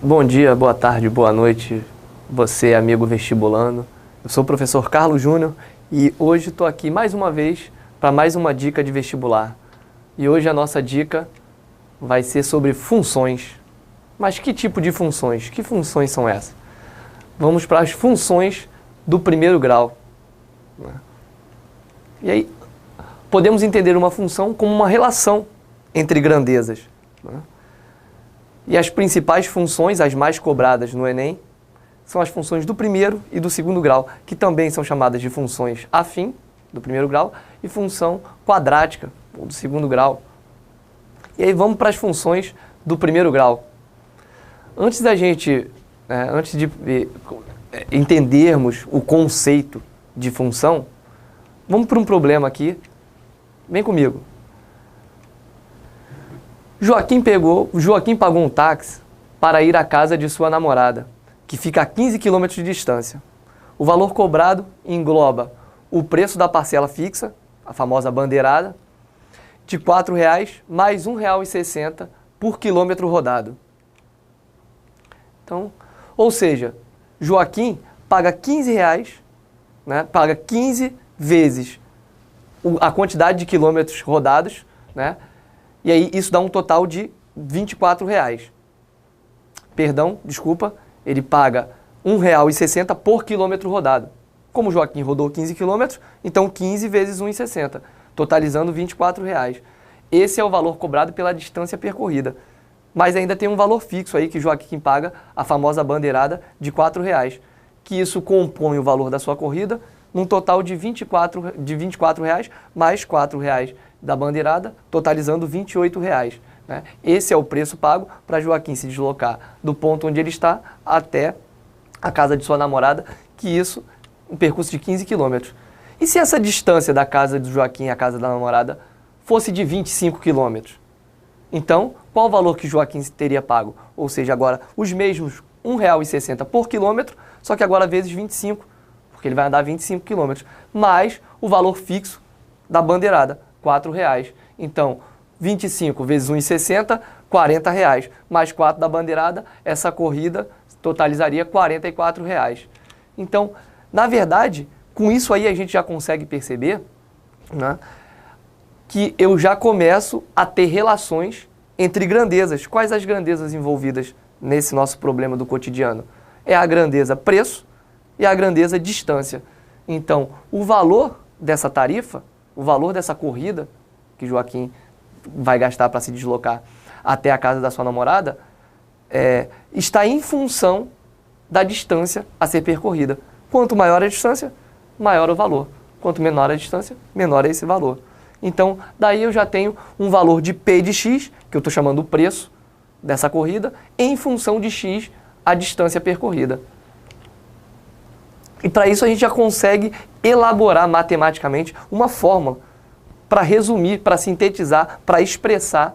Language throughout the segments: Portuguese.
Bom dia, boa tarde, boa noite, você amigo vestibulando. Eu sou o professor Carlos Júnior e hoje estou aqui mais uma vez para mais uma dica de vestibular. E hoje a nossa dica vai ser sobre funções. Mas que tipo de funções? Que funções são essas? Vamos para as funções do primeiro grau. E aí, podemos entender uma função como uma relação entre grandezas. E as principais funções, as mais cobradas no Enem, são as funções do primeiro e do segundo grau, que também são chamadas de funções afim, do primeiro grau, e função quadrática, do segundo grau. E aí vamos para as funções do primeiro grau. Antes de entendermos o conceito de função, vamos para um problema aqui. Vem comigo. Joaquim pagou um táxi para ir à casa de sua namorada, que fica a 15 km de distância. O valor cobrado engloba o preço da parcela fixa, a famosa bandeirada, de R$ 4,00 mais R$ 1,60 por quilômetro rodado. Então, ou seja, Joaquim paga R$ 15,00, paga 15 vezes a quantidade de quilômetros rodados, e aí isso dá um total de R$ 24,00. Perdão, desculpa, ele paga R$ 1,60 por quilômetro rodado. Como o Joaquim rodou 15 quilômetros, então 15 vezes R$ 1,60, totalizando R$ 24,00. Esse é o valor cobrado pela distância percorrida. Mas ainda tem um valor fixo aí que Joaquim paga, a famosa bandeirada de R$ 4,00, que isso compõe o valor da sua corrida num total de R$ 24,00 mais R$ 4,00 da bandeirada, totalizando R$ 28,00. Esse é o preço pago para Joaquim se deslocar do ponto onde ele está até a casa de sua namorada, que isso, um percurso de 15 quilômetros. E se essa distância da casa de Joaquim à casa da namorada fosse de 25 quilômetros? Então, qual o valor que Joaquim teria pago? Ou seja, agora os mesmos R$ 1,60 por quilômetro, só que agora vezes 25, porque ele vai andar 25 quilômetros, mais o valor fixo da bandeirada, R$ 4,00. Então, 25 vezes 1,60, R$ 40,00, mais 4 da bandeirada, essa corrida totalizaria R$ 44,00. Então, na verdade, com isso aí a gente já consegue perceber, que eu já começo a ter relações entre grandezas. Quais as grandezas envolvidas nesse nosso problema do cotidiano? É a grandeza preço e a grandeza distância. Então, o valor dessa tarifa, o valor dessa corrida que Joaquim vai gastar para se deslocar até a casa da sua namorada, está em função da distância a ser percorrida. Quanto maior a distância, maior o valor. Quanto menor a distância, menor é esse valor. Então, daí eu já tenho um valor de P de X, que eu estou chamando o preço dessa corrida, em função de X, a distância percorrida. E para isso a gente já consegue elaborar matematicamente uma fórmula para resumir, para sintetizar, para expressar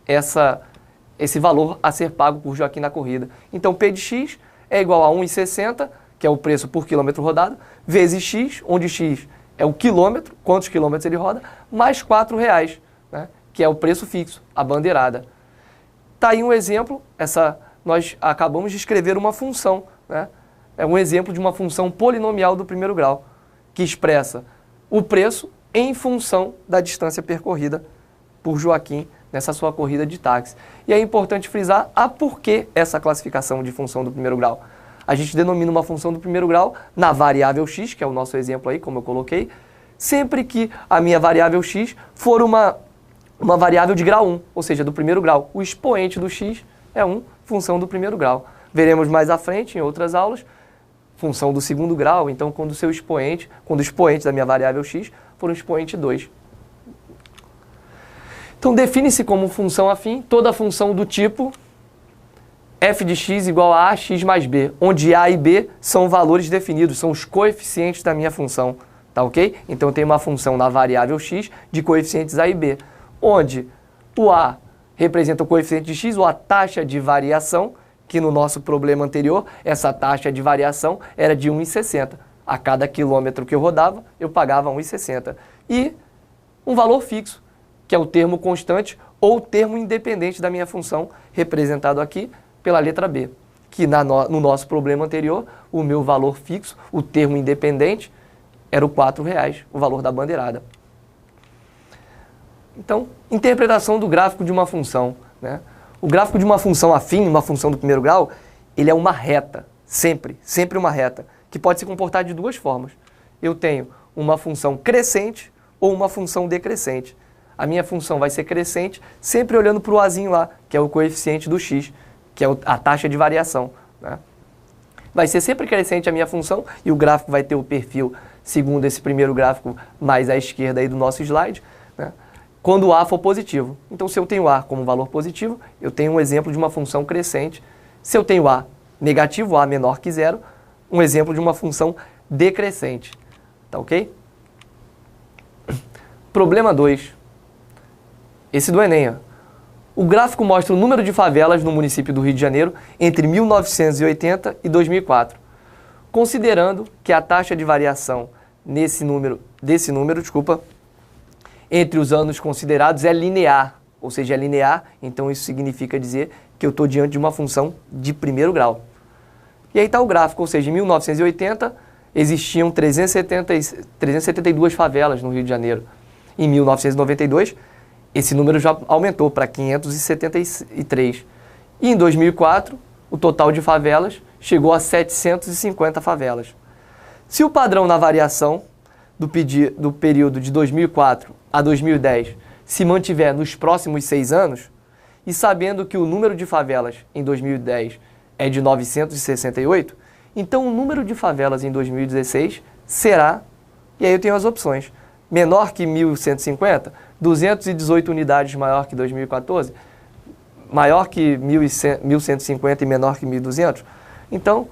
esse valor a ser pago por Joaquim na corrida. Então, P de X é igual a 1,60, que é o preço por quilômetro rodado, vezes X, onde X é o quilômetro, quantos quilômetros ele roda, mais R$ 4,00, que é o preço fixo, a bandeirada. Está aí um exemplo, nós acabamos de escrever uma função, é um exemplo de uma função polinomial do primeiro grau, que expressa o preço em função da distância percorrida por Joaquim nessa sua corrida de táxi. E é importante frisar por que essa classificação de função do primeiro grau. A gente denomina uma função do primeiro grau na variável x, que é o nosso exemplo aí, como eu coloquei, sempre que a minha variável x for uma variável de grau 1, ou seja, do primeiro grau. O expoente do x é função do primeiro grau. Veremos mais à frente, em outras aulas, função do segundo grau, então quando o expoente da minha variável x for um expoente 2. Então define-se como função afim toda função do tipo f de x igual a ax mais b, onde a e b são valores definidos, são os coeficientes da minha função, tá ok? Então eu tenho uma função na variável x de coeficientes a e b, onde o a representa o coeficiente de x, ou a taxa de variação, que no nosso problema anterior, essa taxa de variação era de 1,60. A cada quilômetro que eu rodava, eu pagava 1,60. E um valor fixo, que é o termo constante ou termo independente da minha função, representado aqui pela letra B, que no nosso problema anterior, o meu valor fixo, o termo independente, era o R$4, o valor da bandeirada. Então, interpretação do gráfico de uma função, né? O gráfico de uma função afim, uma função do primeiro grau, ele é uma reta, sempre uma reta, que pode se comportar de duas formas. Eu tenho uma função crescente ou uma função decrescente. A minha função vai ser crescente, sempre olhando para o azinho lá, que é o coeficiente do x, que é a taxa de variação, né? Vai ser sempre crescente a minha função e o gráfico vai ter o perfil segundo esse primeiro gráfico mais à esquerda aí do nosso slide, né? Quando o A for positivo. Então, se eu tenho A como valor positivo, eu tenho um exemplo de uma função crescente. Se eu tenho A negativo, A menor que zero, um exemplo de uma função decrescente. Tá ok? Problema 2. Esse do Enem, ó. O gráfico mostra o número de favelas no município do Rio de Janeiro entre 1980 e 2004, considerando que a taxa de variação desse número, entre os anos considerados é linear, ou seja, é linear, então isso significa dizer que eu estou diante de uma função de primeiro grau. E aí está o gráfico, ou seja, em 1980 existiam 372 favelas no Rio de Janeiro. Em 1992, esse número já aumentou para 573. E em 2004, o total de favelas chegou a 750 favelas. Se o padrão na variação do período de 2004 a 2010 se mantiver nos próximos 6 anos, e sabendo que o número de favelas em 2010 é de 968, então o número de favelas em 2016 será, e aí eu tenho as opções, menor que 1.150, 218 unidades maior que 2014, maior que 1.150 e menor que 1.200, então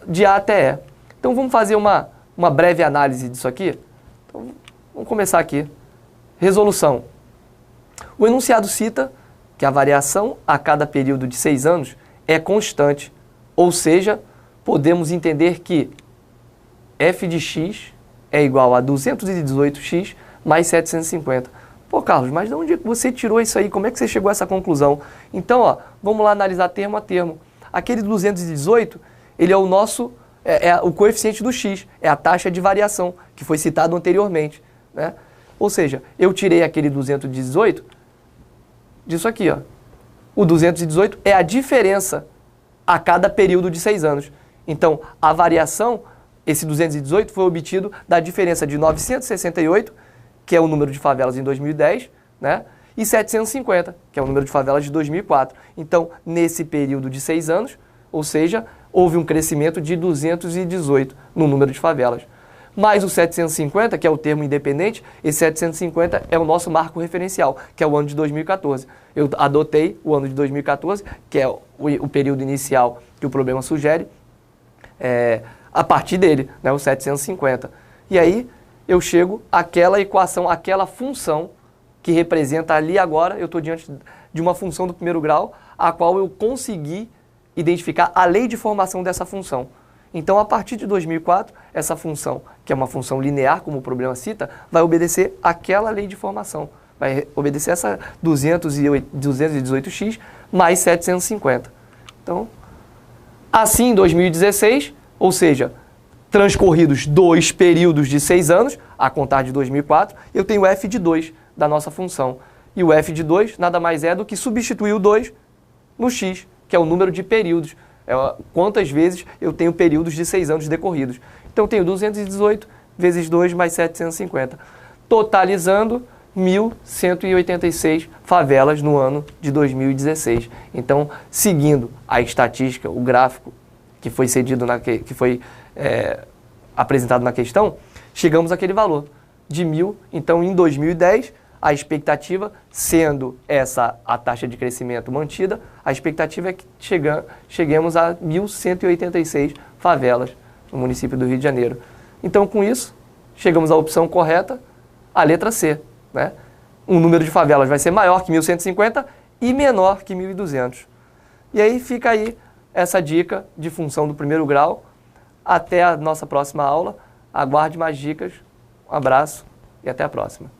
de A até E. Então vamos fazer uma breve análise disso aqui. Então, vamos começar aqui. Resolução. O enunciado cita que a variação a cada período de 6 anos é constante, ou seja, podemos entender que f de x é igual a 218x mais 750. Pô, Carlos, mas de onde você tirou isso aí? Como é que você chegou a essa conclusão? Então, ó, vamos lá analisar termo a termo. Aquele 218, ele é o nosso, o coeficiente do x, é a taxa de variação, que foi citado anteriormente, né? Ou seja, eu tirei aquele 218 disso aqui, ó. O 218 é a diferença a cada período de 6 anos. Então, a variação, esse 218 foi obtido da diferença de 968, que é o número de favelas em 2010, né? E 750, que é o número de favelas de 2004. Então, nesse período de 6 anos, ou seja, houve um crescimento de 218 no número de favelas. Mais o 750, que é o termo independente, esse 750 é o nosso marco referencial, que é o ano de 2014. Eu adotei o ano de 2014, que é o período inicial que o problema sugere, a partir dele, né, o 750. E aí eu chego àquela equação, àquela função que representa ali agora, eu estou diante de uma função do primeiro grau, a qual eu consegui identificar a lei de formação dessa função. Então, a partir de 2004, essa função, que é uma função linear, como o problema cita, vai obedecer àquela lei de formação. Vai obedecer essa 218x mais 750. Então, assim, em 2016, ou seja, transcorridos 2 períodos de 6 anos, a contar de 2004, eu tenho f de 2 da nossa função. E o f de 2 nada mais é do que substituir o 2 no x, que é o número de períodos. Quantas vezes eu tenho períodos de 6 anos decorridos. Então, eu tenho 218 vezes 2 mais 750, totalizando 1.186 favelas no ano de 2016. Então, seguindo a estatística, o gráfico que foi apresentado na questão, chegamos àquele valor de 1.000. Então, em 2010, a expectativa, sendo essa a taxa de crescimento mantida, a expectativa é que cheguemos a 1.186 favelas no município do Rio de Janeiro. Então, com isso, chegamos à opção correta, a letra C, né? O número de favelas vai ser maior que 1.150 e menor que 1.200. E aí fica aí essa dica de função do primeiro grau. Até a nossa próxima aula. Aguarde mais dicas. Um abraço e até a próxima.